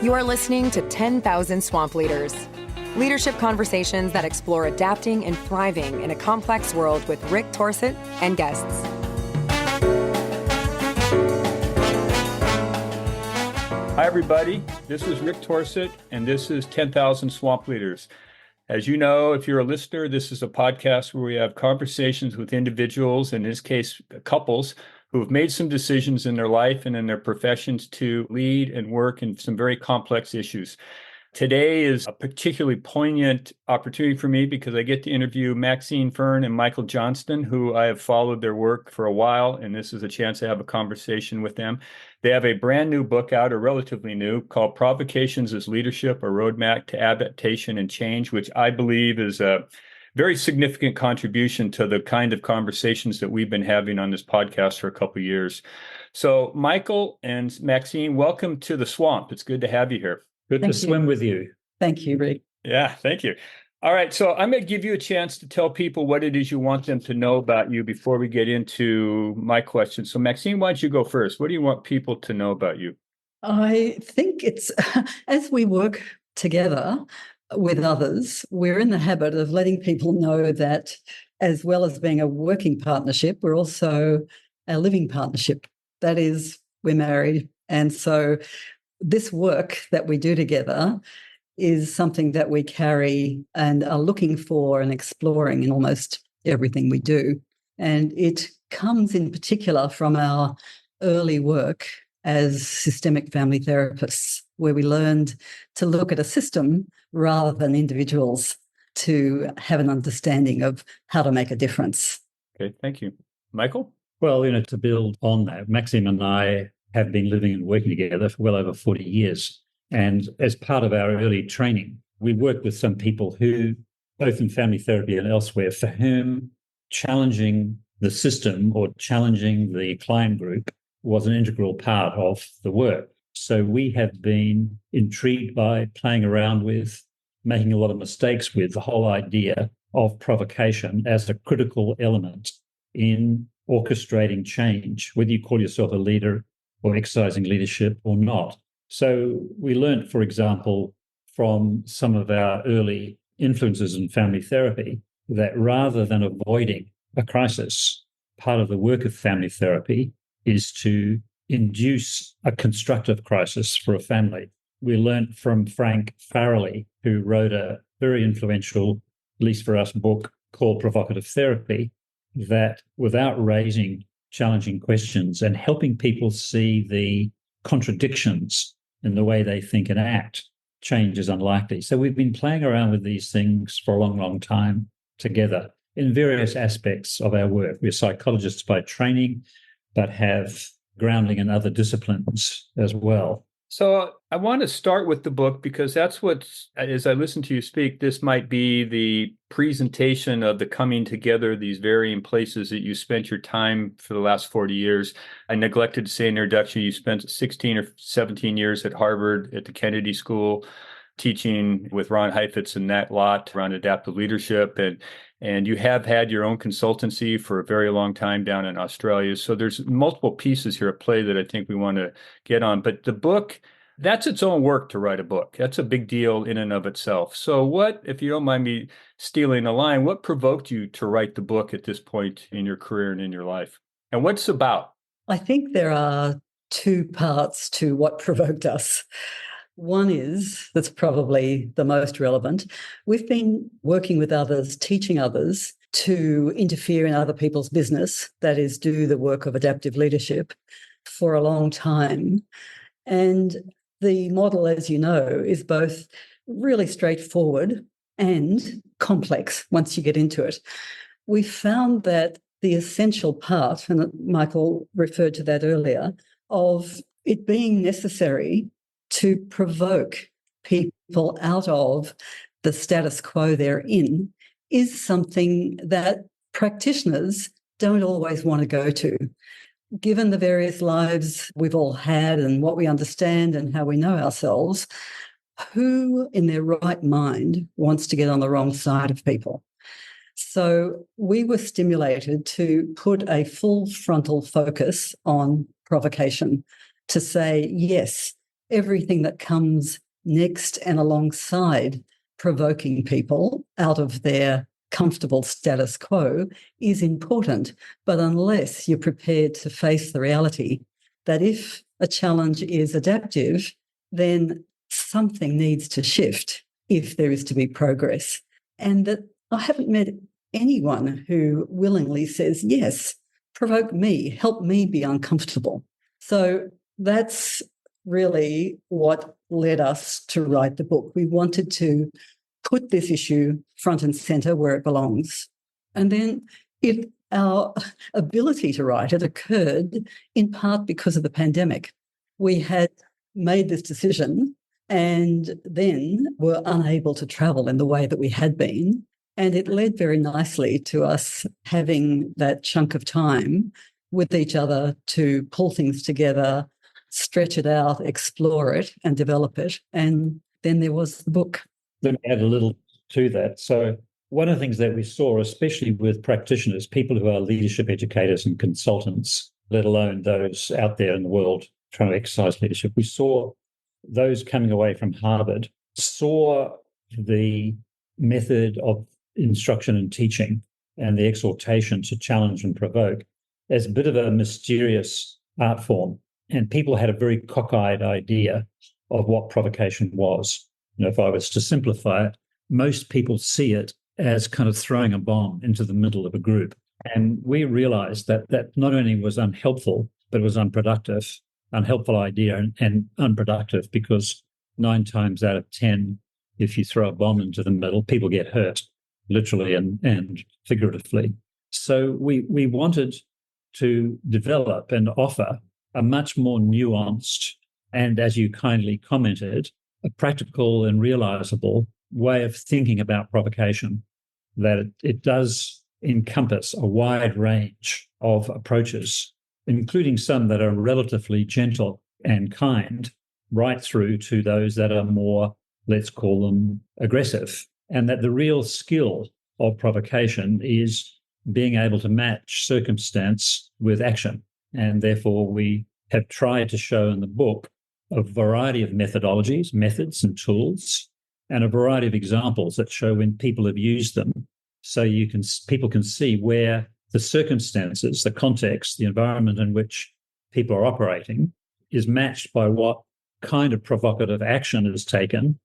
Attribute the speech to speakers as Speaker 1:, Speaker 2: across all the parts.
Speaker 1: You are listening to 10,000 Swamp Leaders. Leadership conversations that explore adapting and thriving in a complex world with Rick Torsett and guests.
Speaker 2: Hi, everybody. This is Rick Torsett, and this is 10,000 Swamp Leaders. As you know, if you're a listener, this is a podcast where we have conversations with individuals, in this case, couples, who have made some decisions in their life and in their professions to lead and work in some very complex issues. Today is a particularly poignant opportunity for me because I get to interview Maxime, Fern, and Michael Johnstone, who I have followed their work for a while, and this is a chance to have a conversation with them. They have a brand new book out, or relatively new, called Provocations as Leadership, a Roadmap to Adaptation and Change, which I believe is a very significant contribution to the kind of conversations that we've been having on this podcast for a couple of years. So, Michael and Maxime, welcome to the swamp. It's good to have you here.
Speaker 3: Good to swim with you.
Speaker 4: Thank you, Rick.
Speaker 2: Yeah, thank you. All right, so I'm going to give you a chance to tell people what it is you want them to know about you before we get into my questions. So, Maxime, why don't you go first? What do you want people to know about you?
Speaker 4: I think it's, as we work together with others, we're in the habit of letting people know that as well as being a working partnership, we're also a living partnership. That is, we're married. And so this work that we do together is something that we carry and are looking for and exploring in almost everything we do. And it comes in particular from our early work as systemic family therapists, where we learned to look at a system rather than individuals to have an understanding of how to make a difference.
Speaker 2: Okay, thank you. Michael?
Speaker 3: Well, to build on that, Maxime and I have been living and working together for well over 40 years. And as part of our early training, we worked with some people who, both in family therapy and elsewhere, for whom challenging the system or challenging the client group was an integral part of the work. So we have been intrigued by playing around with, making a lot of mistakes with the whole idea of provocation as a critical element in orchestrating change, whether you call yourself a leader or exercising leadership or not. So we learned, for example, from some of our early influences in family therapy, that rather than avoiding a crisis, part of the work of family therapy is to induce a constructive crisis for a family. We learned from Frank Farrelly, who wrote a very influential, at least for us, book called Provocative Therapy, that without raising challenging questions and helping people see the contradictions in the way they think and act, change is unlikely. So we've been playing around with these things for a long, long time together in various aspects of our work. We're psychologists by training, but have grounding in other disciplines as well.
Speaker 2: So I want to start with the book because that's what, as I listen to you speak, this might be the presentation of the coming together, these varying places that you spent your time for the last 40 years. I neglected to say in the introduction, you spent 16 or 17 years at Harvard at the Kennedy School, teaching with Ron Heifetz and that lot around adaptive leadership. And you have had your own consultancy for a very long time down in Australia. So there's multiple pieces here at play that I think we want to get on. But the book, that's its own work to write a book. That's a big deal in and of itself. So what, if you don't mind me stealing a line, what provoked you to write the book at this point in your career and in your life? And what's it about?
Speaker 4: I think there are two parts to what provoked us. One is, that's probably the most relevant, we've been working with others, teaching others to interfere in other people's business, that is, do the work of adaptive leadership, for a long time. And the model, as you know, is both really straightforward and complex once you get into it. We found that the essential part, and Michael referred to that earlier, of it being necessary to provoke people out of the status quo they're in is something that practitioners don't always want to go to. Given the various lives we've all had and what we understand and how we know ourselves, who in their right mind wants to get on the wrong side of people? So we were stimulated to put a full frontal focus on provocation, to say, yes, everything that comes next and alongside provoking people out of their comfortable status quo is important. But unless you're prepared to face the reality that if a challenge is adaptive, then something needs to shift if there is to be progress. And that I haven't met anyone who willingly says, yes, provoke me, help me be uncomfortable. So that's really what led us to write the book. We wanted to put this issue front and centre where it belongs. And then our ability to write it occurred in part because of the pandemic. We had made this decision and then were unable to travel in the way that we had been. And it led very nicely to us having that chunk of time with each other to pull things together, stretch it out, explore it and develop it. And then there was the book.
Speaker 3: Let me add a little to that. So one of the things that we saw, especially with practitioners, people who are leadership educators and consultants, let alone those out there in the world trying to exercise leadership, we saw those coming away from Harvard saw the method of instruction and teaching and the exhortation to challenge and provoke as a bit of a mysterious art form. And people had a very cockeyed idea of what provocation was. If I was to simplify it, most people see it as kind of throwing a bomb into the middle of a group. And we realized that that not only was unhelpful, but it was unproductive, unhelpful idea and unproductive, because 9 times out of 10, if you throw a bomb into the middle, people get hurt, literally and figuratively. So we wanted to develop and offer a much more nuanced and, as you kindly commented, a practical and realizable way of thinking about provocation, that it does encompass a wide range of approaches, including some that are relatively gentle and kind, right through to those that are more, let's call them, aggressive. And that the real skill of provocation is being able to match circumstance with action. And therefore, we have tried to show in the book a variety of methodologies, methods and tools, and a variety of examples that show when people have used them. So people can see where the circumstances, the context, the environment in which people are operating is matched by what kind of provocative action is taken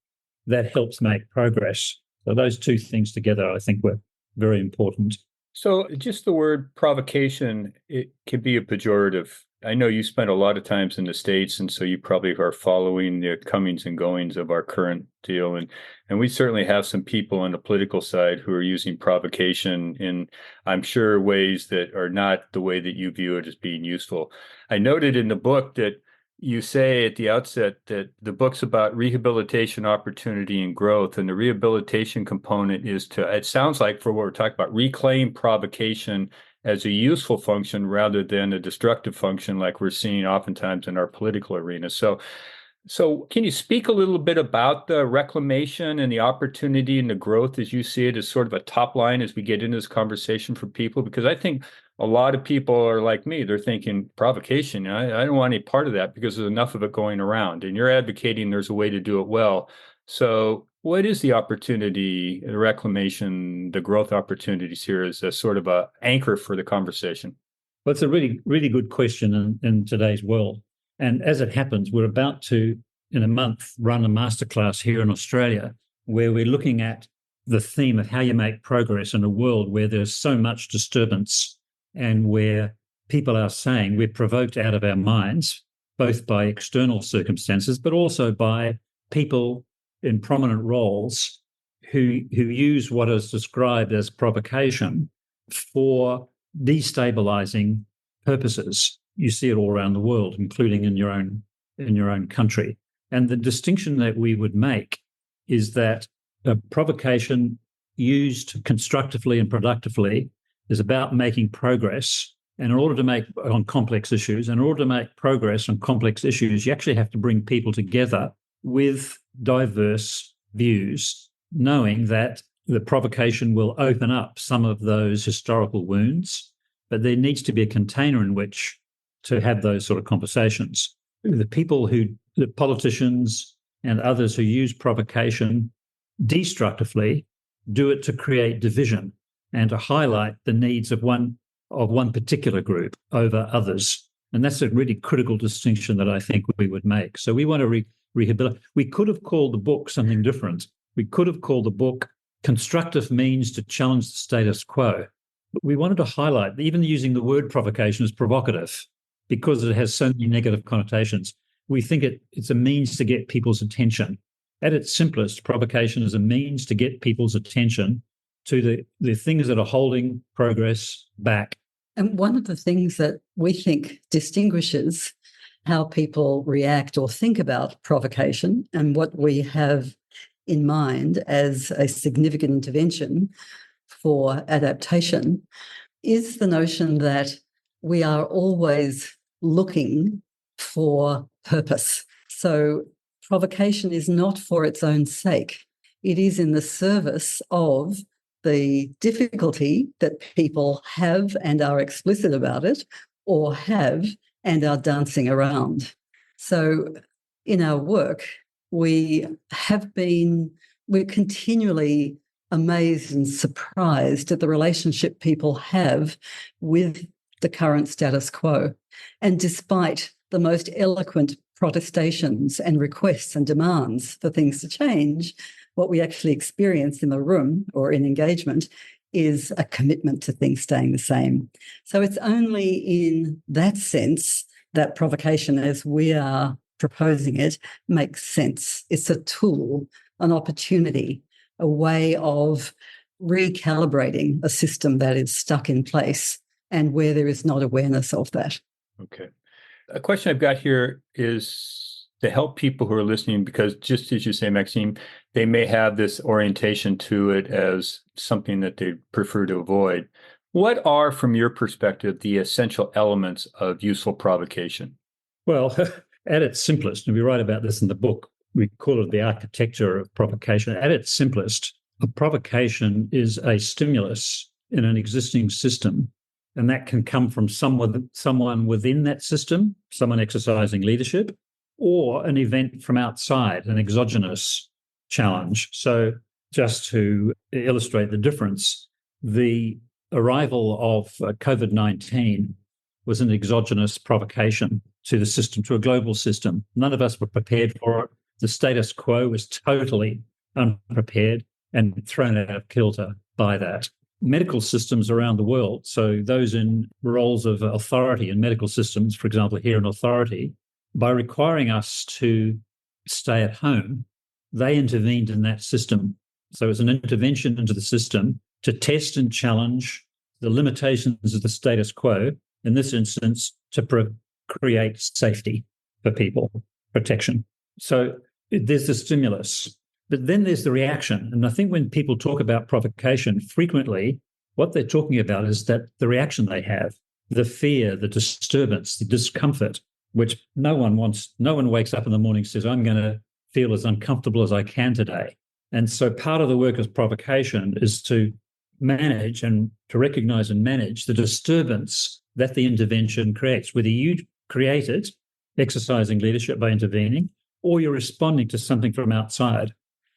Speaker 3: that helps make progress. So those two things together, I think, were very important.
Speaker 2: So just the word provocation, it can be a pejorative. I know you spent a lot of times in the States, and so you probably are following the comings and goings of our current deal. And we certainly have some people on the political side who are using provocation in, I'm sure, ways that are not the way that you view it as being useful. I noted in the book that you say at the outset that the book's about rehabilitation, opportunity, and growth. And the rehabilitation component is to, it sounds like for what we're talking about, reclaim provocation as a useful function rather than a destructive function like we're seeing oftentimes in our political arena. So can you speak a little bit about the reclamation and the opportunity and the growth as you see it as sort of a top line as we get into this conversation for people? Because I think a lot of people are like me. They're thinking provocation. I don't want any part of that because there's enough of it going around. And you're advocating there's a way to do it well. So what is the opportunity, the reclamation, the growth opportunities here as a sort of a anchor for the conversation?
Speaker 3: Well, it's a really, really good question in today's world. And as it happens, we're about to, in a month, run a masterclass here in Australia where we're looking at the theme of how you make progress in a world where there's so much disturbance and where people are saying we're provoked out of our minds, both by external circumstances, but also by people in prominent roles who use what is described as provocation for destabilizing purposes. You see it all around the world, including in your own country. And the distinction that we would make is that a provocation used constructively and productively is about making progress. And in order to make on complex issues, in order to make progress on complex issues, you actually have to bring people together with diverse views, knowing that the provocation will open up some of those historical wounds, but there needs to be a container in which to have those sort of conversations. The people who the politicians and others who use provocation destructively do it to create division and to highlight the needs of one particular group over others. And that's a really critical distinction that I think we would make. So we want to rehabilitate. We could have called the book something different. We could have called the book Constructive Means to Challenge the Status Quo. But we wanted to highlight, even using the word provocation is provocative because it has so many negative connotations. We think it's a means to get people's attention. At its simplest, provocation is a means to get people's attention to the things that are holding progress back.
Speaker 4: And one of the things that we think distinguishes how people react or think about provocation and what we have in mind as a significant intervention for adaptation is the notion that we are always looking for purpose. So provocation is not for its own sake. It is in the service of the difficulty that people have and are explicit about it, or have and are dancing around. So in our work, we're continually amazed and surprised at the relationship people have with the current status quo. And despite the most eloquent protestations and requests and demands for things to change, what we actually experience in the room or in engagement is a commitment to things staying the same. So it's only in that sense that provocation, as we are proposing it, makes sense. It's a tool, an opportunity, a way of recalibrating a system that is stuck in place and where there is not awareness of that.
Speaker 2: Okay. A question I've got here is to help people who are listening, because just as you say, Maxime, they may have this orientation to it as something that they prefer to avoid. What are, from your perspective, the essential elements of useful provocation?
Speaker 3: Well, at its simplest, and we write about this in the book, we call it the architecture of provocation. At its simplest, a provocation is a stimulus in an existing system, and that can come from someone within that system, someone exercising leadership, or an event from outside, an exogenous challenge. So just to illustrate the difference, the arrival of COVID-19 was an exogenous provocation to the system, to a global system. None of us were prepared for it. The status quo was totally unprepared and thrown out of kilter by that. Medical systems around the world, so those in roles of authority in medical systems, for example, here in authority, by requiring us to stay at home, they intervened in that system. So it's an intervention into the system to test and challenge the limitations of the status quo, in this instance, to create safety for people, protection. So there's the stimulus, but then there's the reaction. And I think when people talk about provocation, frequently what they're talking about is that the reaction they have, the fear, the disturbance, the discomfort, which no one wants. No one wakes up in the morning and says, I'm going to feel as uncomfortable as I can today. And so part of the work of provocation is to manage and to recognize and manage the disturbance that the intervention creates, whether you create it, exercising leadership by intervening, or you're responding to something from outside.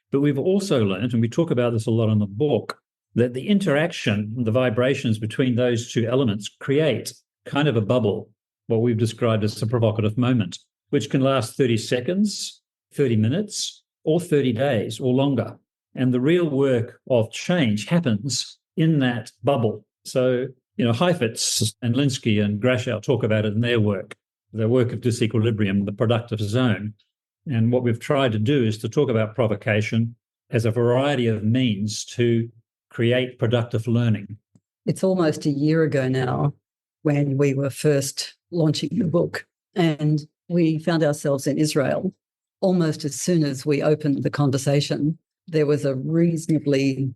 Speaker 3: But we've also learned, and we talk about this a lot in the book, that the interaction, the vibrations between those two elements create kind of a bubble, what we've described as a provocative moment, which can last 30 seconds, 30 minutes, or 30 days or longer. And the real work of change happens in that bubble. So, Heifetz and Linsky and Grashow talk about it in their work of disequilibrium, the productive zone. And what we've tried to do is to talk about provocation as a variety of means to create productive learning.
Speaker 4: It's almost a year ago now when we were first launching the book, and we found ourselves in Israel. Almost as soon as we opened the conversation, there was a reasonably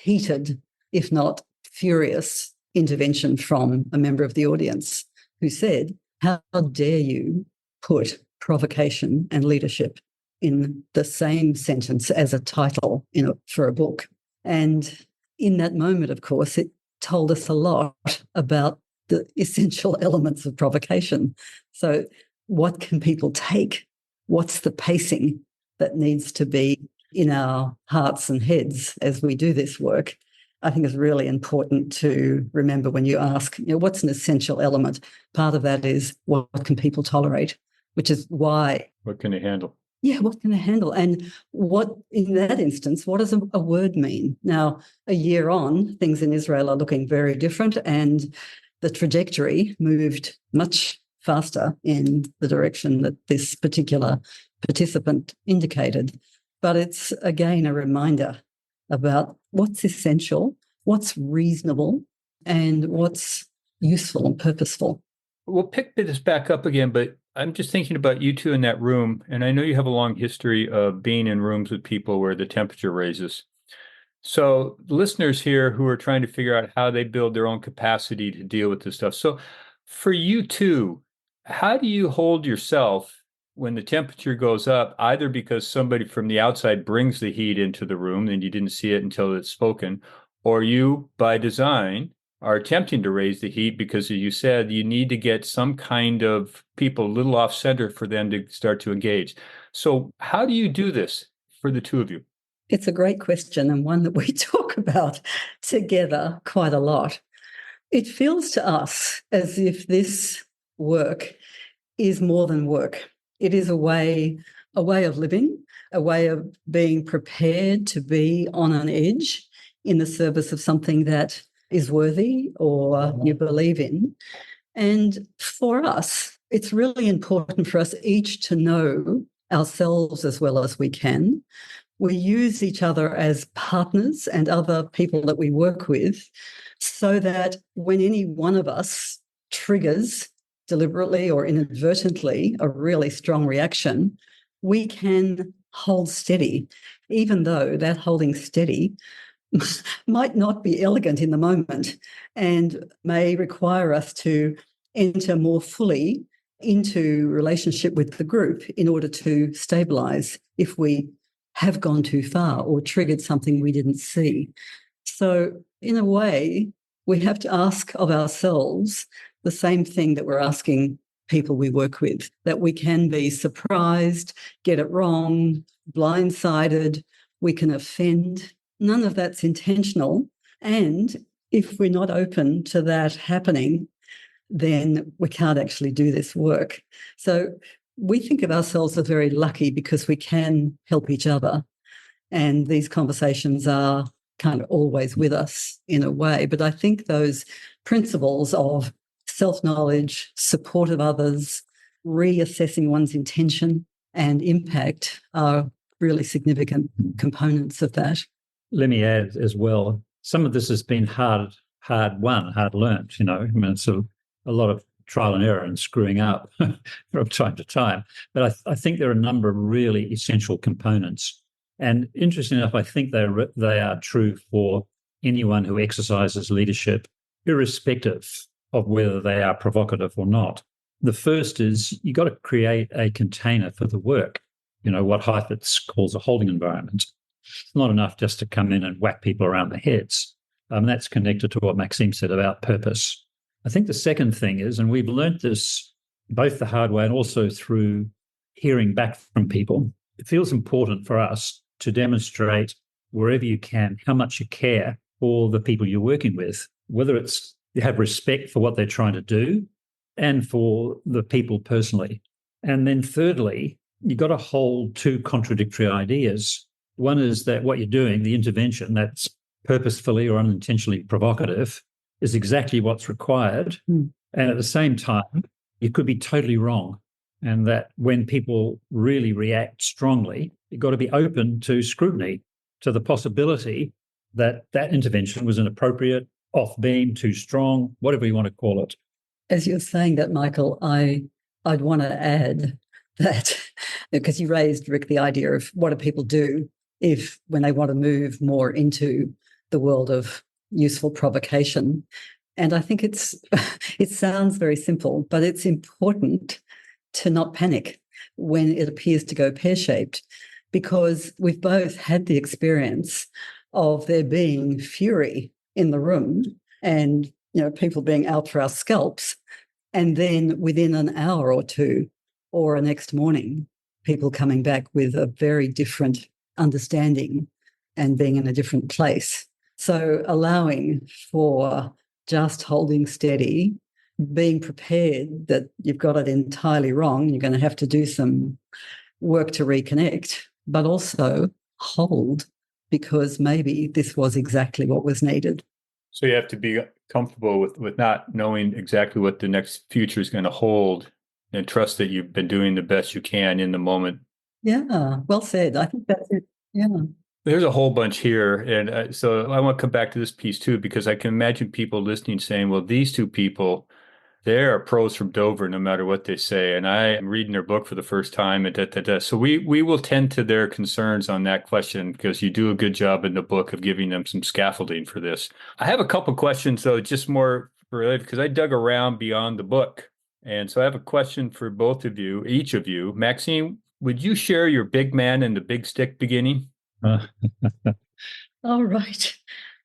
Speaker 4: heated, if not furious, intervention from a member of the audience who said, how dare you put provocation and leadership in the same sentence as a title for a book? And in that moment, of course, it told us a lot about the essential elements of provocation. So what can people take what's the pacing that needs to be in our hearts and heads as we do this work, I think is really important to remember when you ask, what's an essential element? Part of that is what can people tolerate, which is why.
Speaker 2: What can they handle?
Speaker 4: Yeah, what can they handle? And what, in that instance, what does a word mean? Now, a year on, things in Israel are looking very different, and the trajectory moved much faster in the direction that this particular participant indicated. But it's, again, a reminder about what's essential, what's reasonable, and what's useful and purposeful.
Speaker 2: We'll pick this back up again, but I'm just thinking about you two in that room, and I know you have a long history of being in rooms with people where the temperature raises. So listeners here who are trying to figure out how they build their own capacity to deal with this stuff. So for you two, how do you hold yourself when the temperature goes up, either because somebody from the outside brings the heat into the room and you didn't see it until it's spoken, or you, by design, are attempting to raise the heat because, as you said, you need to get some kind of people a little off center for them to start to engage. So how do you do this for the two of you?
Speaker 4: It's a great question, and one that we talk about together quite a lot. It feels to us as if this work is more than work. It is a way of living, a way of being prepared to be on an edge in the service of something that is worthy or you believe in. And for us, it's really important for us each to know ourselves as well as we can. We use each other as partners and other people that we work with so that when any one of us triggers deliberately or inadvertently a really strong reaction, we can hold steady, even though that holding steady might not be elegant in the moment and may require us to enter more fully into relationship with the group in order to stabilise if we have gone too far or triggered something we didn't see. So in a way, we have to ask of ourselves the same thing that we're asking people we work with, that we can be surprised, get it wrong, blindsided, we can offend. None of that's intentional. And if we're not open to that happening, then we can't actually do this work. So we think of ourselves as very lucky because we can help each other. And these conversations are kind of always with us in a way. But I think those principles of self-knowledge, support of others, reassessing one's intention and impact are really significant components of that.
Speaker 3: Let me add as well, some of this has been hard won, hard learned, I mean, it's a lot of trial and error and screwing up from time to time. But I think there are a number of really essential components. And interesting enough, I think they are true for anyone who exercises leadership, irrespective of whether they are provocative or not. The first is you got to create a container for the work, what Heifetz calls a holding environment. It's not enough just to come in and whack people around the heads. That's connected to what Maxime said about purpose. I think the second thing is, and we've learned this both the hard way and also through hearing back from people, it feels important for us to demonstrate wherever you can how much you care for the people you're working with, whether it's you have respect for what they're trying to do and for the people personally. And then thirdly, you've got to hold two contradictory ideas. One is that what you're doing, the intervention that's purposefully or unintentionally provocative, is exactly what's required. And at the same time, you could be totally wrong. And that when people really react strongly, you've got to be open to scrutiny, to the possibility that that intervention was inappropriate, off beam, too strong, whatever you want to call it.
Speaker 4: As you're saying that, Michael, I'd want to add that, because you raised, Rick, the idea of what do people do when they want to move more into the world of useful provocation. And I think it sounds very simple, but it's important to not panic when it appears to go pear-shaped, because we've both had the experience of there being fury in the room and people being out for our scalps, and then within an hour or two or a next morning people coming back with a very different understanding and being in a different place. So allowing for just holding steady, being prepared that you've got it entirely wrong, you're going to have to do some work to reconnect, but also hold, because maybe this was exactly what was needed.
Speaker 2: So you have to be comfortable with not knowing exactly what the next future is going to hold, and trust that you've been doing the best you can in the moment.
Speaker 4: Yeah, well said. I think that's it. Yeah.
Speaker 2: There's a whole bunch here. And so I want to come back to this piece too, because I can imagine people listening saying, well, these two people, they are pros from Dover, no matter what they say. And I am reading their book for the first time. And So we will tend to their concerns on that question, because you do a good job in the book of giving them some scaffolding for this. I have a couple questions, though, just more related, because I dug around beyond the book. And so I have a question for both of you, each of you. Maxime, would you share your big man and the big stick beginning?
Speaker 4: All right.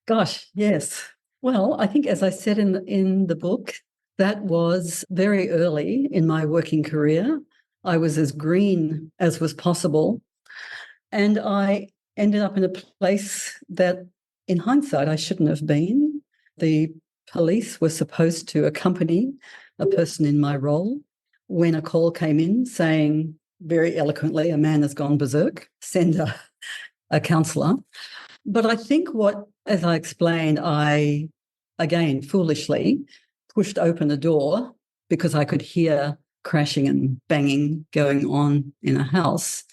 Speaker 4: Gosh, yes. Well, I think, as I said in the book, that was very early in my working career. I was as green as was possible. And I ended up in a place that, in hindsight, I shouldn't have been. The police were supposed to accompany a person in my role when a call came in saying very eloquently, a man has gone berserk, send a counsellor. But I think as I explained, I, again, foolishly pushed open a door because I could hear crashing and banging going on in a house.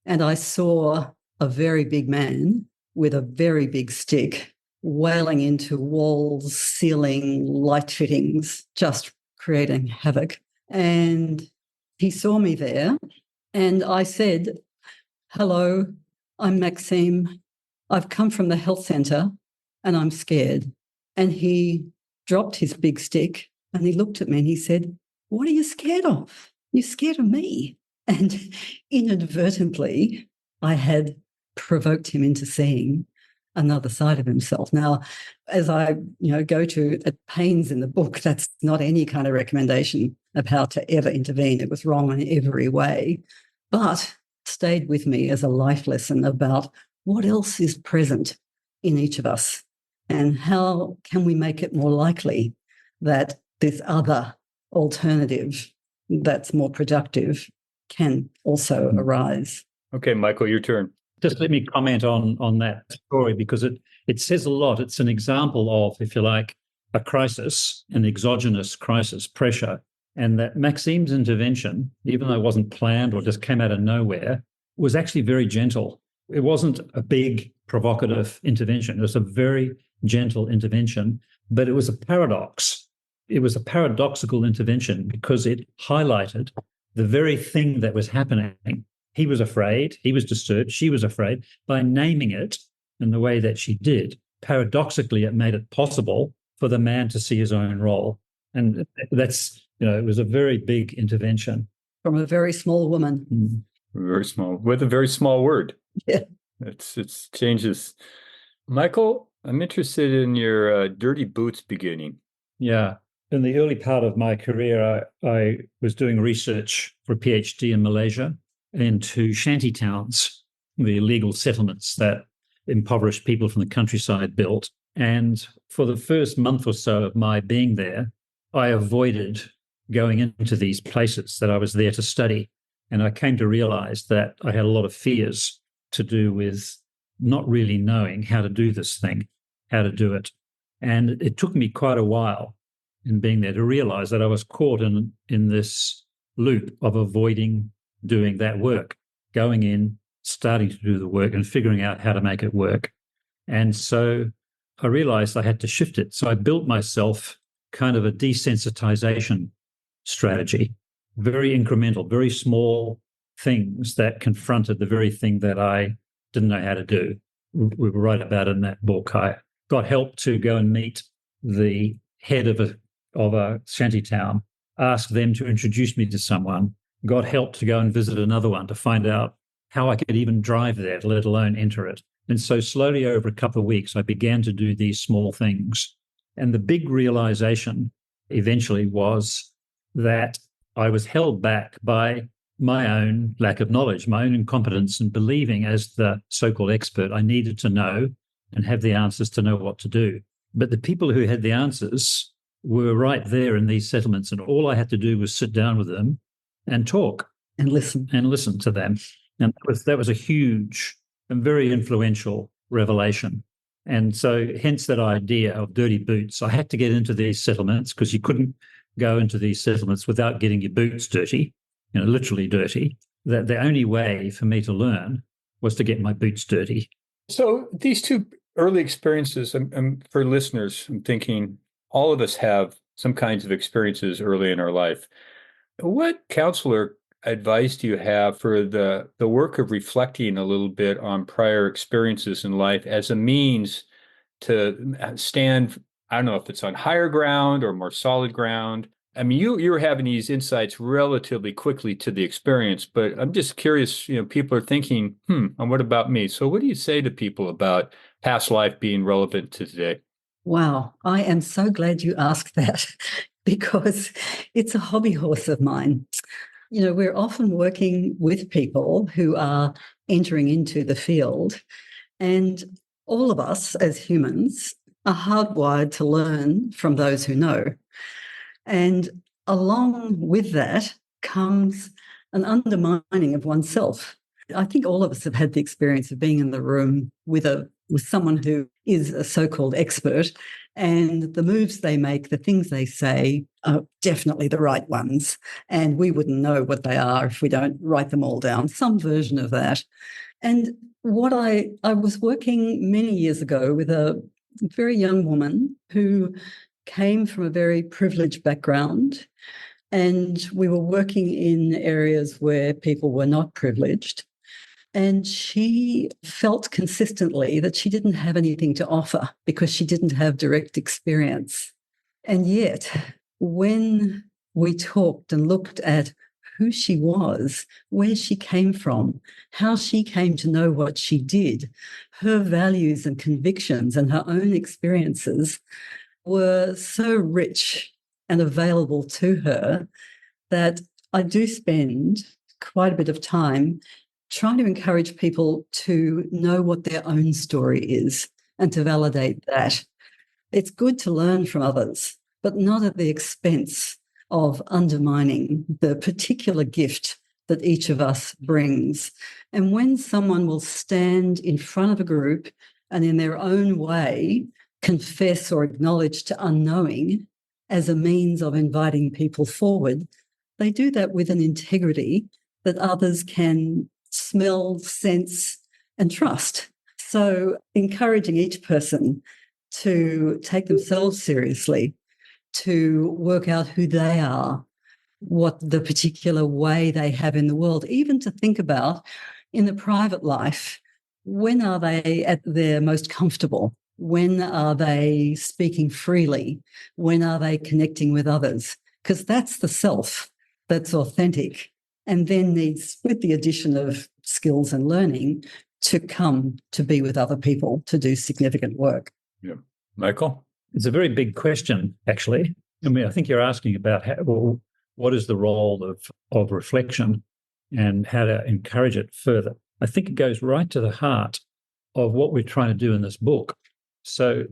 Speaker 4: And I saw a very big man with a very big stick wailing into walls, ceiling, light fittings, just creating havoc. And he saw me there, and I said, "Hello, I'm Maxime. I've come from the health centre and I'm scared." And he dropped his big stick and he looked at me and he said, "What are you scared of? You're scared of me." And inadvertently, I had provoked him into seeing another side of himself. Now, as I go to at pains in the book, that's not any kind of recommendation of how to ever intervene. It was wrong in every way, but stayed with me as a life lesson about what else is present in each of us and how can we make it more likely that this other alternative that's more productive can also arise.
Speaker 2: Okay, Michael, your turn.
Speaker 3: Just let me comment on that story, because it says a lot. It's an example of, if you like, a crisis, an exogenous crisis, pressure, and that Maxime's intervention, even though it wasn't planned or just came out of nowhere, was actually very gentle. It wasn't a big provocative intervention. It was a very gentle intervention, but it was a paradox. It was a paradoxical intervention because it highlighted the very thing that was happening. He was afraid, he was disturbed, she was afraid. By naming it in the way that she did, paradoxically, it made it possible for the man to see his own role. And that's, it was a very big intervention.
Speaker 4: From a very small woman.
Speaker 3: Mm.
Speaker 2: Very small, with a very small word.
Speaker 4: Yeah.
Speaker 2: It's changes. Michael, I'm interested in your dirty boots beginning.
Speaker 3: Yeah. In the early part of my career, I was doing research for a PhD in Malaysia into shanty towns, the illegal settlements that impoverished people from the countryside built. And for the first month or so of my being there, I avoided going into these places that I was there to study. And I came to realize that I had a lot of fears to do with not really knowing how to do this thing, how to do it. And it took me quite a while in being there to realize that I was caught in this loop of avoiding doing that work, going in, starting to do the work and figuring out how to make it work. And so I realized I had to shift it. So I built myself kind of a desensitization strategy, very incremental, very small things that confronted the very thing that I didn't know how to do. We write about it in that book. I got help to go and meet the head of a shanty town, ask them to introduce me to someone, got help to go and visit another one to find out how I could even drive there, let alone enter it. And so slowly over a couple of weeks, I began to do these small things. And the big realization eventually was that I was held back by my own lack of knowledge, my own incompetence, and believing as the so-called expert I needed to know and have the answers to know what to do. But the people who had the answers were right there in these settlements, and all I had to do was sit down with them and talk
Speaker 4: And listen
Speaker 3: to them. And that was a huge and very influential revelation. And so hence that idea of dirty boots. I had to get into these settlements because you couldn't go into these settlements without getting your boots dirty, literally dirty. That the only way for me to learn was to get my boots dirty.
Speaker 2: So these two early experiences, for listeners, I'm thinking all of us have some kinds of experiences early in our life. What counselor advice do you have for the work of reflecting a little bit on prior experiences in life as a means to stand, I don't know if it's on higher ground or more solid ground? I mean, you were having these insights relatively quickly to the experience, but I'm just curious, people are thinking, and what about me? So what do you say to people about past life being relevant to today?
Speaker 4: Wow, I am so glad you asked that because it's a hobby horse of mine. We're often working with people who are entering into the field, and all of us as humans are hardwired to learn from those who know. And along with that comes an undermining of oneself. I think all of us have had the experience of being in the room with someone who is a so-called expert, and the moves they make, the things they say are definitely the right ones. And we wouldn't know what they are if we don't write them all down, some version of that. And what I was working many years ago with a very young woman who came from a very privileged background, and we were working in areas where people were not privileged. And she felt consistently that she didn't have anything to offer because she didn't have direct experience. And yet, when we talked and looked at who she was, where she came from, how she came to know what she did, her values and convictions and her own experiences were so rich and available to her that I do spend quite a bit of time trying to encourage people to know what their own story is and to validate that. It's good to learn from others, but not at the expense of undermining the particular gift that each of us brings. And when someone will stand in front of a group and in their own way confess or acknowledge to unknowing as a means of inviting people forward, they do that with an integrity that others can smell, sense, and trust. So encouraging each person to take themselves seriously, to work out who they are, what the particular way they have in the world, even to think about in the private life, when are they at their most comfortable? When are they speaking freely? When are they connecting with others? Because that's the self that's authentic, and then needs, with the addition of skills and learning, to come to be with other people to do significant work.
Speaker 2: Yeah. Michael?
Speaker 3: It's a very big question, actually. I mean, I think you're asking about what is the role of reflection and how to encourage it further. I think it goes right to the heart of what we're trying to do in this book. So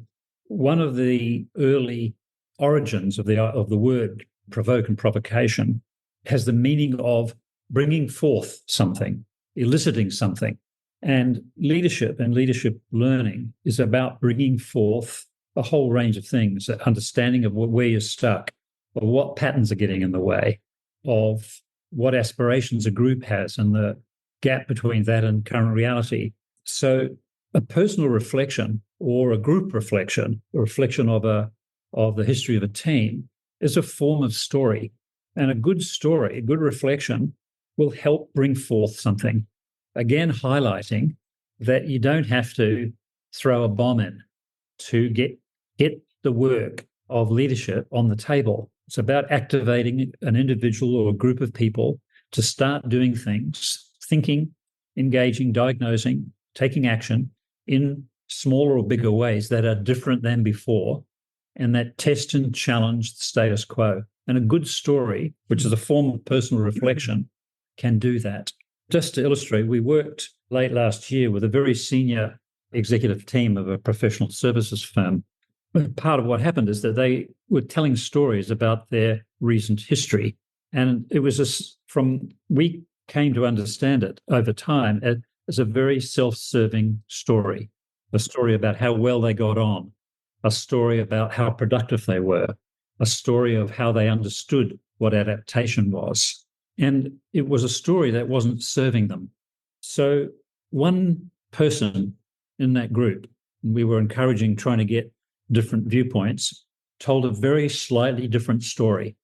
Speaker 3: one of the early origins of the word provoke and provocation has the meaning of bringing forth something, eliciting something. And leadership and leadership learning is about bringing forth a whole range of things, understanding of where you're stuck, or what patterns are getting in the way, of what aspirations a group has and the gap between that and current reality. So a personal reflection or a group reflection, a reflection of the history of a team, is a form of story. And a good story, a good reflection, will help bring forth something. Again, highlighting that you don't have to throw a bomb in to get the work of leadership on the table. It's about activating an individual or a group of people to start doing things, thinking, engaging, diagnosing, taking action in smaller or bigger ways that are different than before, and that test and challenge the status quo. And a good story, which is a form of personal reflection, can do that. Just to illustrate, we worked late last year with a very senior executive team of a professional services firm. Part of what happened is that they were telling stories about their recent history. And it was we came to understand it over time as a very self-serving story, a story about how well they got on, a story about how productive they were, a story of how they understood what adaptation was. And it was a story that wasn't serving them. So one person in that group, we were encouraging, trying to get different viewpoints, told a very slightly different story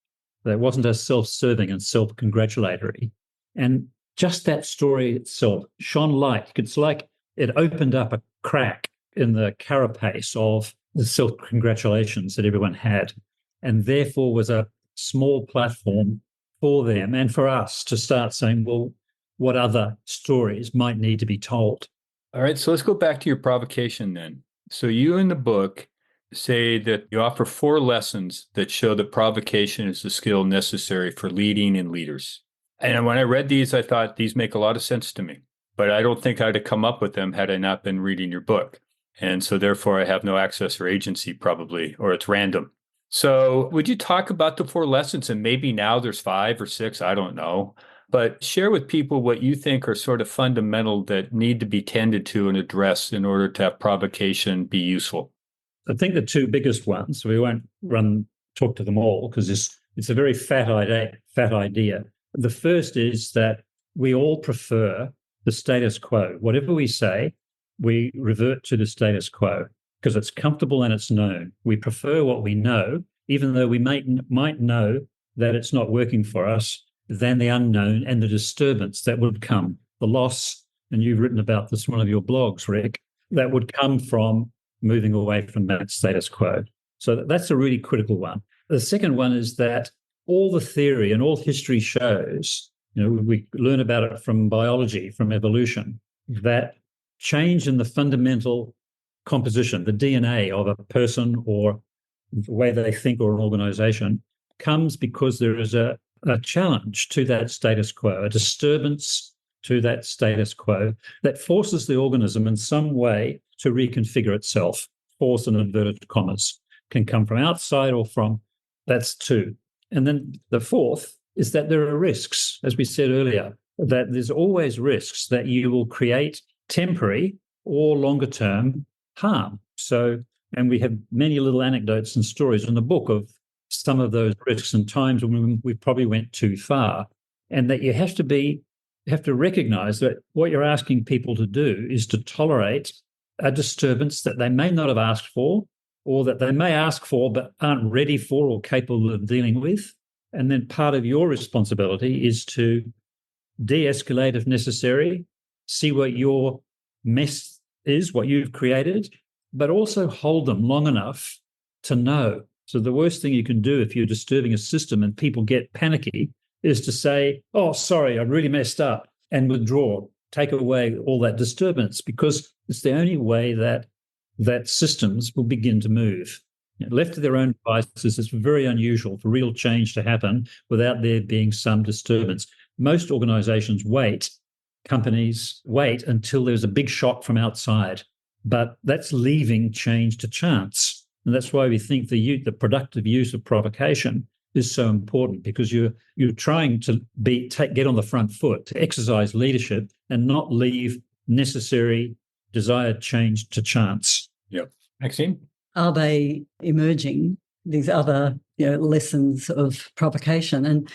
Speaker 3: that wasn't as self-serving and self-congratulatory. And just that story itself shone light. It's like it opened up a crack in the carapace of the self-congratulations that everyone had, and therefore was a small platform for them and for us to start saying, well, what other stories might need to be told?
Speaker 2: All right, so let's go back to your provocation then. So you in the book say that you offer 4 lessons that show that provocation is the skill necessary for leading and leaders. And when I read these, I thought these make a lot of sense to me, but I don't think I'd have come up with them had I not been reading your book. And so therefore I have no access or agency probably, or it's random. So would you talk about the 4 lessons? And maybe now there's 5 or 6, I don't know. But share with people what you think are sort of fundamental that need to be tended to and addressed in order to have provocation be useful.
Speaker 3: I think the 2 biggest ones, we won't talk to them all because it's a very fat idea. The first is that we all prefer the status quo. Whatever we say, we revert to the status quo because it's comfortable and it's known. We prefer what we know, even though we might know that it's not working for us, than the unknown and the disturbance that would come, the loss, and you've written about this in one of your blogs, Rick, that would come from moving away from that status quo. So that's a really critical one. The second one is that all the theory and all history shows, we learn about it from biology, from evolution, that change in the fundamental composition, the DNA of a person or the way they think or an organization comes because there is a challenge to that status quo, a disturbance to that status quo that forces the organism in some way to reconfigure itself. Force in inverted commas can come from outside or from, that's 2. And then the 4th is that there are risks, as we said earlier, that there's always risks that you will create temporary or longer term harm. So, and we have many little anecdotes and stories in the book of some of those risks and times when we probably went too far, and that you have to recognize that what you're asking people to do is to tolerate a disturbance that they may not have asked for, or that they may ask for but aren't ready for or capable of dealing with. And then part of your responsibility is to de-escalate if necessary, see what your mess is, what you've created, but also hold them long enough to know. So the worst thing you can do if you're disturbing a system and people get panicky is to say, oh, sorry, I really messed up, and withdraw, take away all that disturbance, because it's the only way that systems will begin to move. Left to their own devices, it's very unusual for real change to happen without there being some disturbance. Most organizations companies wait until there's a big shock from outside, but that's leaving change to chance. And that's why we think the productive use of provocation is so important, because you're trying to get on the front foot, to exercise leadership and not leave necessary desired change to chance.
Speaker 2: Yep. Maxime?
Speaker 4: Are they emerging, these other lessons of provocation? And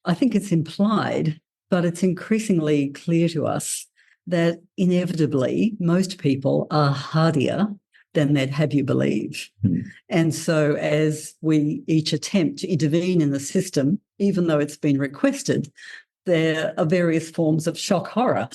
Speaker 4: I think it's implied, but it's increasingly clear to us that inevitably most people are hardier than they'd have you believe. And so as we each attempt to intervene in the system, even though it's been requested, there are various forms of shock horror.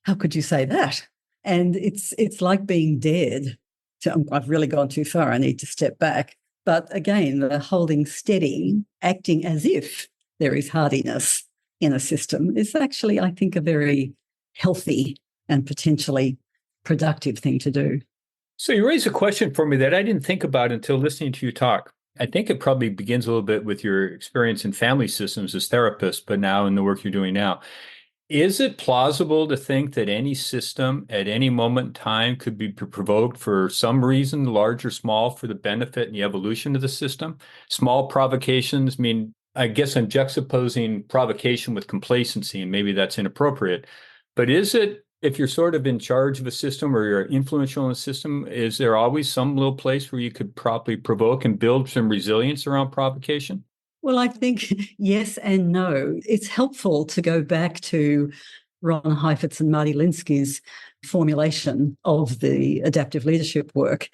Speaker 4: How could you say that? And it's like being dared. So I've really gone too far. I need to step back. But again, the holding steady, acting as if there is hardiness in a system is actually, I think, a very healthy and potentially productive thing to do.
Speaker 2: So you raise a question for me that I didn't think about until listening to you talk. I think it probably begins a little bit with your experience in family systems as therapists, but now in the work you're doing now. Is it plausible to think that any system at any moment in time could be provoked for some reason, large or small, for the benefit and the evolution of the system? Small provocations, I mean, I guess I'm juxtaposing provocation with complacency, and maybe that's inappropriate. But is it, if you're sort of in charge of a system or you're influential in a system, is there always some little place where you could properly provoke and build some resilience around provocation?
Speaker 4: Well, I think yes and no. It's helpful to go back to Ron Heifetz and Marty Linsky's formulation of the adaptive leadership work,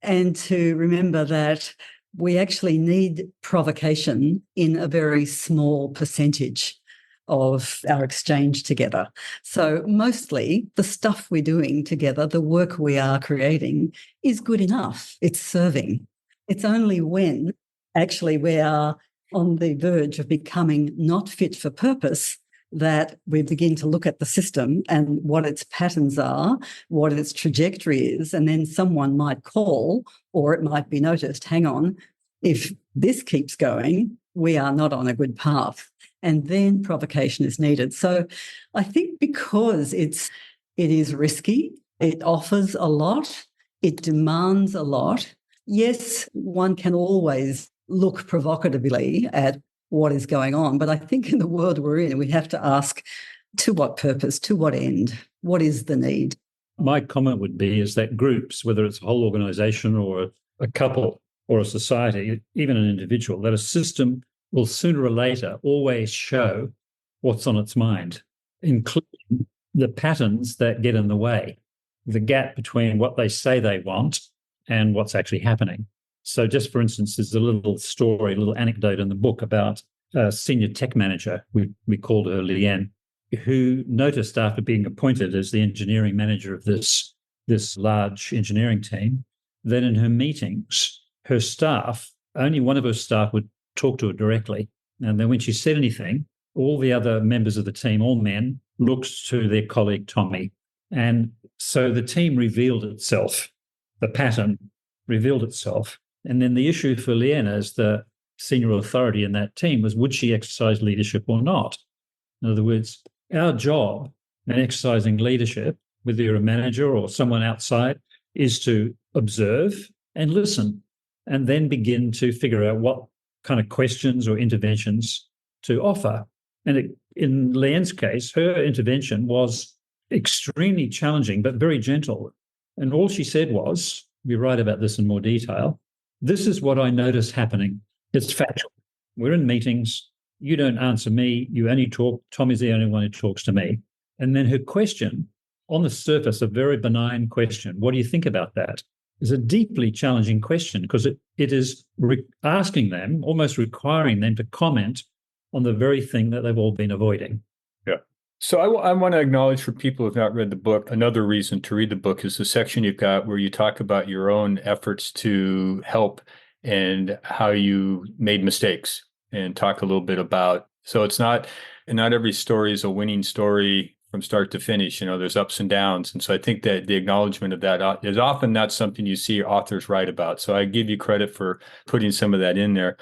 Speaker 4: and to remember that we actually need provocation in a very small percentage of our exchange together. So mostly the stuff we're doing together, the work we are creating, is good enough. It's serving. It's only when actually we are on the verge of becoming not fit for purpose that we begin to look at the system and what its patterns are, what its trajectory is, and then someone might call, or it might be noticed, hang on, if this keeps going, we are not on a good path. And then provocation is needed. So I think because it is risky, it offers a lot, it demands a lot. Yes, one can always look provocatively at what is going on, but I think in the world we're in, we have to ask, to what purpose, to what end, what is the need?
Speaker 3: My comment would be is that groups, whether it's a whole organization or a couple or a society, even an individual, that a system will sooner or later always show what's on its mind, including the patterns that get in the way, the gap between what they say they want and what's actually happening. So just for instance, there's a little story, a little anecdote in the book about a senior tech manager, we called her Leanne, who noticed after being appointed as the engineering manager of this large engineering team, that in her meetings, her staff, only one of her staff would talk to her directly. And then when she said anything, all the other members of the team, all men, looked to their colleague Tommy. And so the team revealed itself, the pattern revealed itself. And then the issue for Leanne as the senior authority in that team was, would she exercise leadership or not? In other words, our job in exercising leadership, whether you're a manager or someone outside, is to observe and listen, and then begin to figure out what kind of questions or interventions to offer. And in Leanne's case, her intervention was extremely challenging, but very gentle. And all she said was, we write about this in more detail, this is what I notice happening. It's factual. We're in meetings. You don't answer me. You only talk. Tommy's the only one who talks to me. And then her question, on the surface, a very benign question, what do you think about that? Is a deeply challenging question because it is asking them, almost requiring them to comment on the very thing that they've all been avoiding.
Speaker 2: Yeah. So I want to acknowledge for people who have not read the book, another reason to read the book is the section you've got where you talk about your own efforts to help and how you made mistakes, and talk a little bit about, so it's not every story is a winning story from start to finish. There's ups and downs. And so I think that the acknowledgement of that is often not something you see authors write about. So I give you credit for putting some of that in there.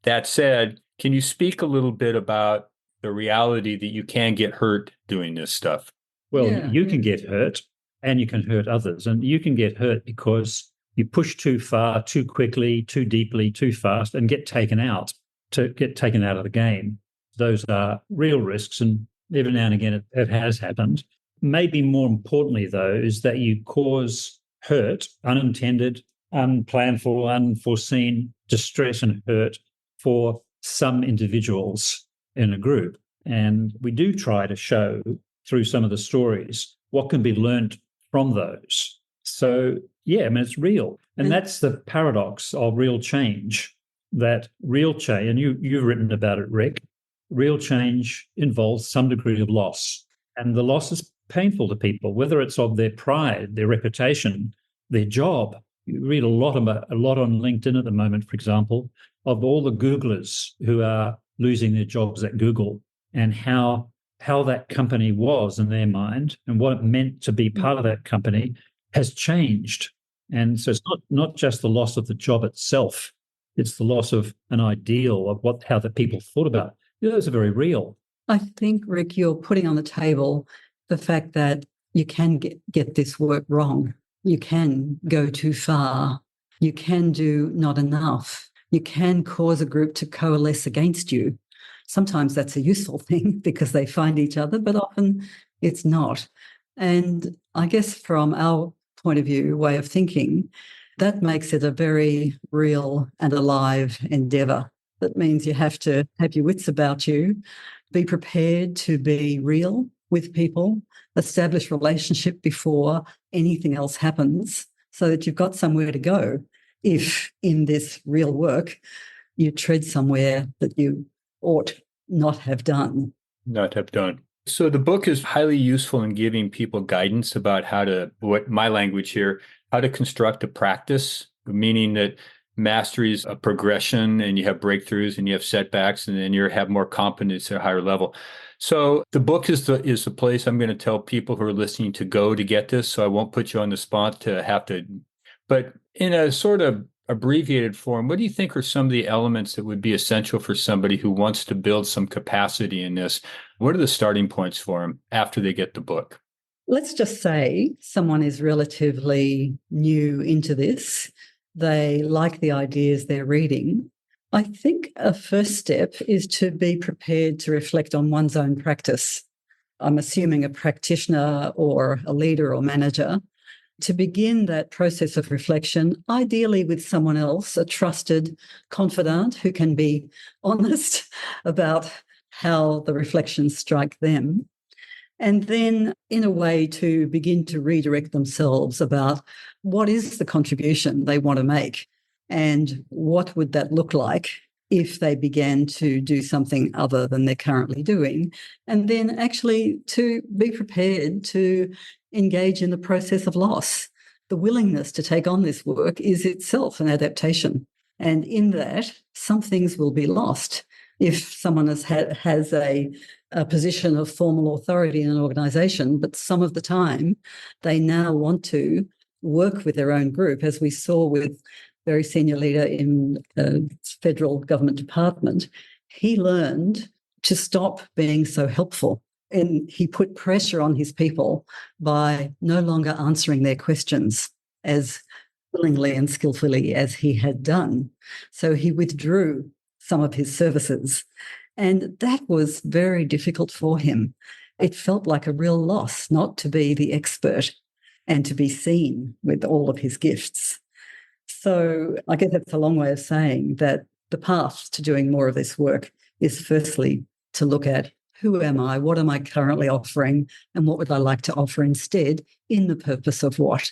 Speaker 2: That said, can you speak a little bit about the reality that you can get hurt doing this stuff?
Speaker 3: Well, you can get hurt and you can hurt others. And you can get hurt because you push too far, too quickly, too deeply, too fast, and get taken out of the game. Those are real risks, and every now and again it has happened. Maybe more importantly, though, is that you cause hurt, unintended, unplanned for, unforeseen distress and hurt for some individuals in a group. And we do try to show through some of the stories what can be learned from those. So, yeah, I mean, it's real. And that's the paradox of real change, that real change, and you've written about it, Rick, real change involves some degree of loss. And the loss is painful to people, whether it's of their pride, their reputation, their job. You read a lot on LinkedIn at the moment, for example, of all the Googlers who are losing their jobs at Google, and how that company was in their mind and what it meant to be part of that company has changed. And so it's not just the loss of the job itself, it's the loss of an ideal of how the people thought about it. Those are very real.
Speaker 4: I think, Rick, you're putting on the table the fact that you can get this work wrong. You can go too far. You can do not enough. You can cause a group to coalesce against you. Sometimes that's a useful thing because they find each other, but often it's not. And I guess from our point of view, way of thinking, that makes it a very real and alive endeavour. That means you have to have your wits about you, be prepared to be real with people, establish relationship before anything else happens so that you've got somewhere to go if in this real work you tread somewhere that you ought not have done.
Speaker 2: Not have done. So the book is highly useful in giving people guidance about how to, what my language here, how to construct a practice, meaning that mastery is a progression and you have breakthroughs and you have setbacks and then you have more competence at a higher level. So the book is the place I'm going to tell people who are listening to go to get this. So I won't put you on the spot to have to, but in a sort of abbreviated form, what do you think are some of the elements that would be essential for somebody who wants to build some capacity in this? What are the starting points for them after they get the book?
Speaker 4: Let's just say someone is relatively new into this. They like the ideas they're reading. I think a first step is to be prepared to reflect on one's own practice. I'm assuming a practitioner or a leader or manager, to begin that process of reflection, ideally with someone else, a trusted confidant who can be honest about how the reflections strike them. And then, in a way, to begin to redirect themselves about what is the contribution they want to make and what would that look like if they began to do something other than they're currently doing. And then actually to be prepared to engage in the process of loss. The willingness to take on this work is itself an adaptation. And in that, some things will be lost. If someone has a position of formal authority in an organisation, but some of the time they now want to work with their own group, as we saw with a very senior leader in a federal government department, he learned to stop being so helpful. And he put pressure on his people by no longer answering their questions as willingly and skillfully as he had done. So he withdrew some of his services. And that was very difficult for him. It felt like a real loss not to be the expert and to be seen with all of his gifts. So I guess that's a long way of saying that the path to doing more of this work is firstly to look at who am I, what am I currently offering, and what would I like to offer instead in the purpose of what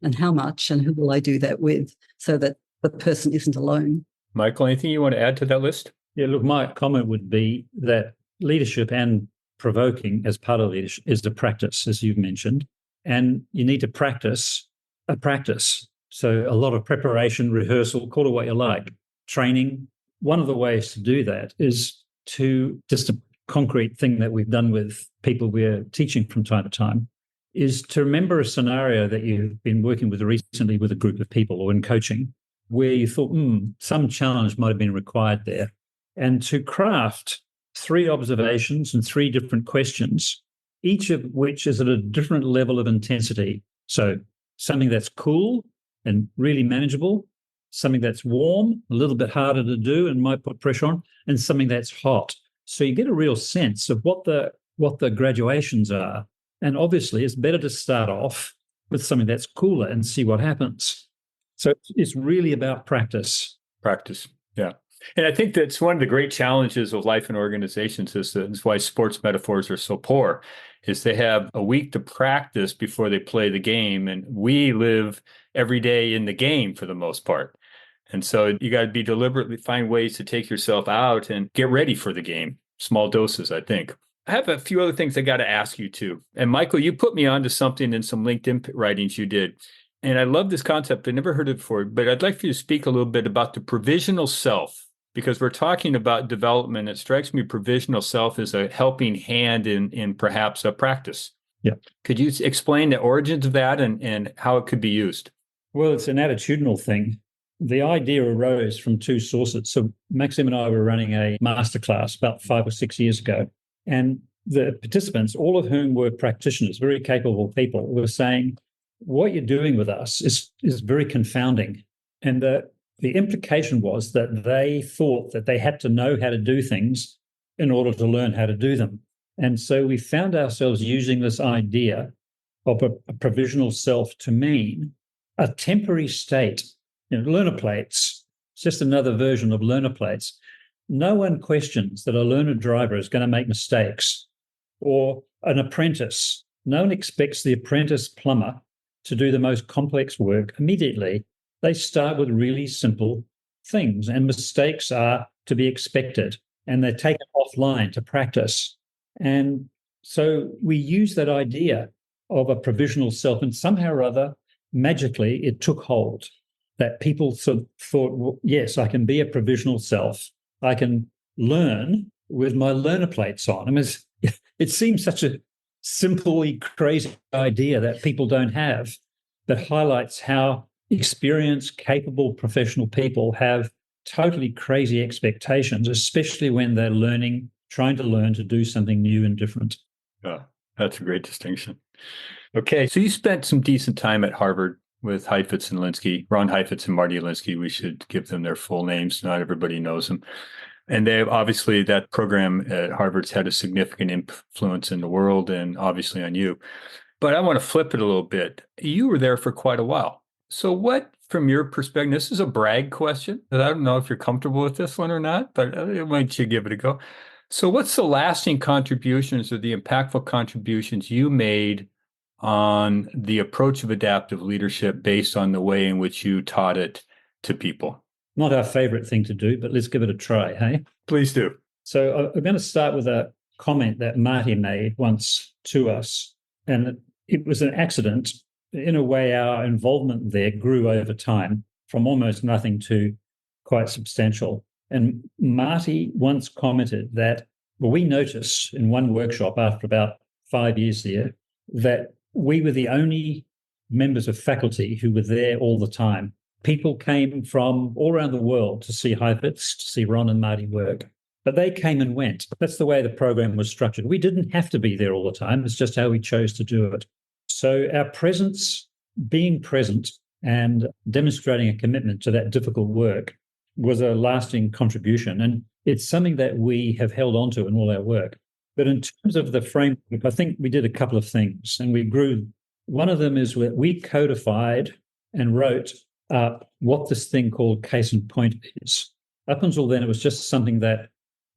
Speaker 4: and how much and who will I do that with so that the person isn't alone.
Speaker 2: Michael, anything you want to add to that list?
Speaker 3: Yeah, look, my comment would be that leadership and provoking as part of leadership is the practice, as you've mentioned, and you need to practice a practice. So a lot of preparation, rehearsal, call it what you like, training. One of the ways to do that is to just a concrete thing that we've done with people we're teaching from time to time is to remember a scenario that you've been working with recently with a group of people or in coaching where you thought, some challenge might have been required there. And to craft 3 observations and 3 different questions, each of which is at a different level of intensity. So something that's cool and really manageable, something that's warm, a little bit harder to do and might put pressure on, and something that's hot. So you get a real sense of what the graduations are. And obviously, it's better to start off with something that's cooler and see what happens. So it's really about practice.
Speaker 2: Practice, yeah. And I think that's one of the great challenges of life in organizations is why sports metaphors are so poor, is they have a week to practice before they play the game. And we live every day in the game for the most part. And so you got to be deliberately find ways to take yourself out and get ready for the game. Small doses, I think. I have a few other things I got to ask you too. And Michael, you put me onto something in some LinkedIn writings you did. And I love this concept. I never heard it before, but I'd like for you to speak a little bit about the provisional self, because we're talking about development. It strikes me provisional self is a helping hand in perhaps a practice.
Speaker 3: Yeah.
Speaker 2: Could you explain the origins of that and how it could be used?
Speaker 3: Well, it's an attitudinal thing. The idea arose from 2 sources. So Maxime and I were running a masterclass about 5 or 6 years ago. And the participants, all of whom were practitioners, very capable people, were saying, what you're doing with us is very confounding. And the implication was that they thought that they had to know how to do things in order to learn how to do them. And so we found ourselves using this idea of a provisional self to mean a temporary state. Learner plates, it's just another version of learner plates. No one questions that a learner driver is going to make mistakes, or an apprentice. No one expects the apprentice plumber to do the most complex work immediately. They start with really simple things, and mistakes are to be expected, and they're taken offline to practice. And so we use that idea of a provisional self, and somehow or other, magically, it took hold, that people sort of thought, well, yes, I can be a provisional self. I can learn with my learner plates on. I mean, it seems such a simply crazy idea that people don't have, that highlights how experienced, capable professional people have totally crazy expectations, especially when they're trying to learn to do something new and different.
Speaker 2: Yeah, that's a great distinction. Okay, so you spent some decent time at Harvard with Heifetz and Linsky, Ron Heifetz and Marty Linsky. We should give them their full names. Not everybody knows them. And obviously that program at Harvard's had a significant influence in the world and obviously on you. But I want to flip it a little bit. You were there for quite a while. So what, from your perspective, this is a brag question. I don't know if you're comfortable with this one or not, but why don't you give it a go? So what's the lasting contributions or the impactful contributions you made on the approach of adaptive leadership based on the way in which you taught it to people?
Speaker 3: Not our favorite thing to do, but let's give it a try, hey?
Speaker 2: Please do.
Speaker 3: So I'm going to start with a comment that Marty made once to us, and it was an accident. In a way, our involvement there grew over time from almost nothing to quite substantial. And Marty once commented that, well, we noticed in one workshop after about 5 years there that we were the only members of faculty who were there all the time. People came from all around the world to see Heifetz, to see Ron and Marty work, but they came and went. That's the way the program was structured. We didn't have to be there all the time. It's just how we chose to do it. So our presence, being present and demonstrating a commitment to that difficult work was a lasting contribution. And it's something that we have held on to in all our work. But in terms of the framework, I think we did a couple of things and we grew. One of them is that we codified and wrote what this thing called case in point is. Up until then, it was just something that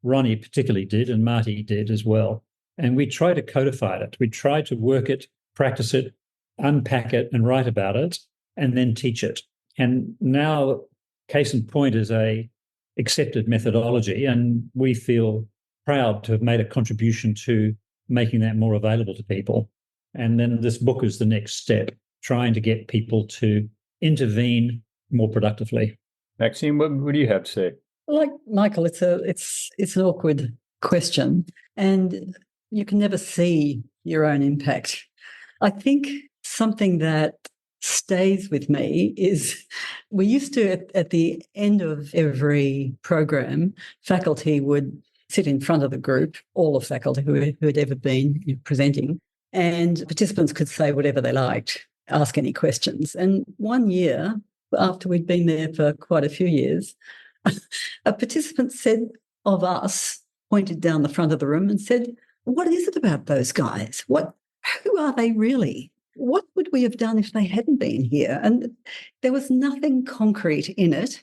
Speaker 3: Ronnie particularly did and Marty did as well. And we tried to codify it. We tried to work it, practice it, unpack it and write about it, and then teach it. And now case in point is a accepted methodology, and we feel proud to have made a contribution to making that more available to people. And then this book is the next step, trying to get people to intervene more productively.
Speaker 2: Maxime, what do you have to say?
Speaker 4: Like Michael, it's an awkward question, and you can never see your own impact. I think something that stays with me is we used to, at the end of every program, faculty would sit in front of the group, all of faculty who had ever been presenting, and participants could say whatever they liked, ask any questions. And one year, after we'd been there for quite a few years, a participant said of us, pointed down the front of the room and said, "What is it about those guys? Who are they really? What would we have done if they hadn't been here?" And there was nothing concrete in it,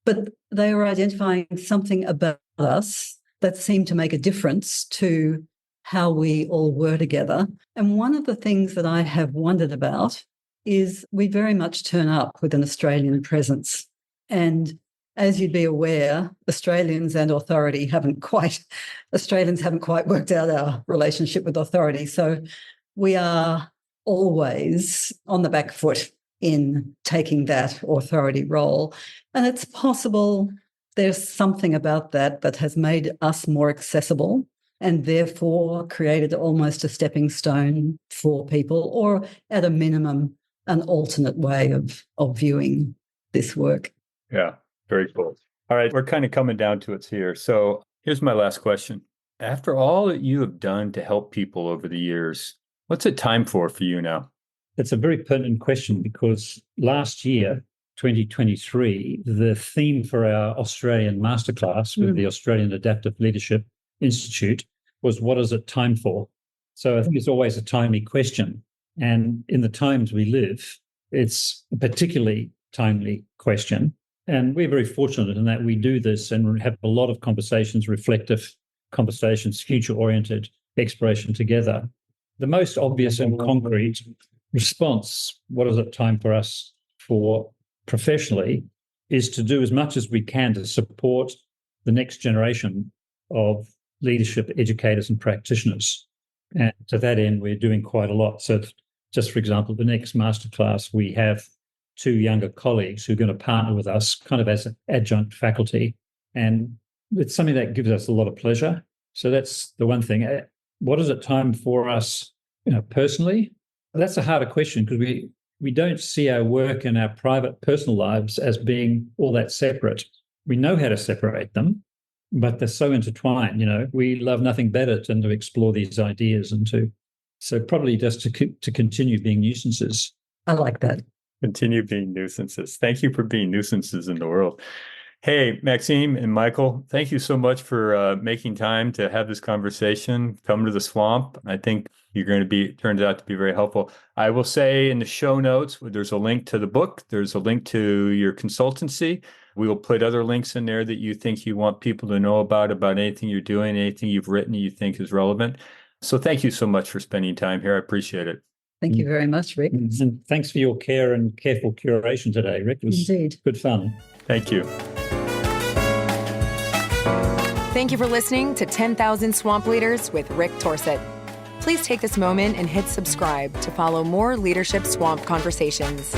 Speaker 4: but they were identifying something about us that seemed to make a difference to how we all were together. And one of the things that I have wondered about is we very much turn up with an Australian presence. And as you'd be aware, Australians haven't quite worked out our relationship with authority. So we are always on the back foot in taking that authority role. And it's possible there's something about that has made us more accessible and therefore created almost a stepping stone for people, or at a minimum, an alternate way of viewing this work.
Speaker 2: Yeah, very cool. All right, we're kind of coming down to it here. So here's my last question. After all that you have done to help people over the years, what's it time for you now?
Speaker 3: That's a very pertinent question because last year, 2023, the theme for our Australian masterclass with the Australian Adaptive Leadership Institute was, what is it time for? So I think it's always a timely question. And in the times we live, it's a particularly timely question. And we're very fortunate in that we do this and have a lot of conversations, reflective conversations, future-oriented exploration together. The most obvious and concrete response, what is it time for us for professionally, is to do as much as we can to support the next generation of leadership educators and practitioners. And to that end, we're doing quite a lot. So just for example, the next masterclass, we have 2 younger colleagues who are going to partner with us kind of as adjunct faculty. And it's something that gives us a lot of pleasure. So that's the one thing. What is it time for us, personally? That's a harder question because we don't see our work and our private personal lives as being all that separate. We know how to separate them, but they're so intertwined. We love nothing better than to explore these ideas and so probably just to continue being nuisances.
Speaker 4: I like that.
Speaker 2: Continue being nuisances. Thank you for being nuisances in the world. Hey, Maxime and Michael, thank you so much for making time to have this conversation. Come to the swamp. I think you're going to turns out to be very helpful. I will say in the show notes, there's a link to the book. There's a link to your consultancy. We will put other links in there that you think you want people to know about anything you're doing, anything you've written you think is relevant. So thank you so much for spending time here. I appreciate it.
Speaker 4: Thank you very much, Rick.
Speaker 3: And thanks for your care and careful curation today, Rick. It was
Speaker 4: Indeed.
Speaker 3: Good fun.
Speaker 2: Thank you.
Speaker 1: Thank you for listening to 10,000 Swamp Leaders with Rick Torsett. Please take this moment and hit subscribe to follow more Leadership Swamp conversations.